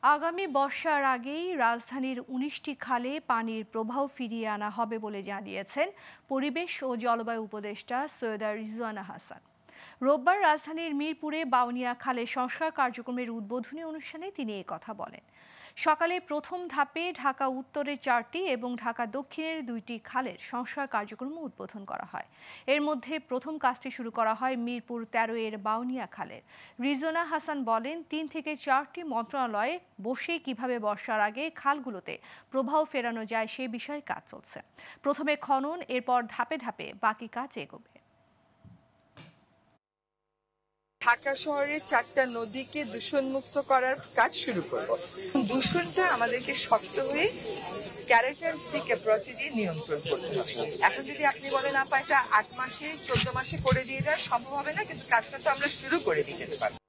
আগামী বর্ষার আগেই রাজধানীর ১৯টি খালে পানির প্রবাহ ফিরিয়ে আনা হবে বলে জানিয়েছেন পরিবেশ ও জলবায়ু উপদেষ্টা সৈয়দা রিজওয়ানা হাসান। রোববার রাজধানীর মিরপুরে বাউনিয়া খালে সংস্কার কার্যক্রমের উদ্বোধনী অনুষ্ঠানে তিনি কথা বলেন। সকালে প্রথম ধাপে ঢাকা উত্তরের 4টি এবং ঢাকা দক্ষিণের 2টি খালের সংস্কার কার্যক্রম উদ্বোধন করা হয়। এর মধ্যে প্রথম কাজটি শুরু করা হয় মিরপুর 13 এর বাউনিয়া খালের। রিজওয়ানা হাসান বলেন, 3 থেকে 4টি মন্ত্রণালয়ে বসে কিভাবে বর্ষার আগে খালগুলোতে প্রবাহ ফেরানো যায় সে বিষয়ে কাজ চলছে। প্রথমে খনন, এরপর ধাপে ধাপে বাকি কাজ এগোবে। ঢাকা শহরের 4টা নদীকে দূষণমুক্ত করার কাজ শুরু করব। দূষণটা আমাদেরকে শক্ত হয়ে ক্যারেক্টারিস্টিক অ্যাপ্রোচে দিয়ে নিয়ন্ত্রণ করতে হবে। এখন যদি আপনি বলেন আপা এটা 8 মাসে 14 মাসে করে দিয়ে দেওয়া সম্ভব হবে না, কিন্তু কাজটা তো আমরা শুরু করে দিতে পারবো।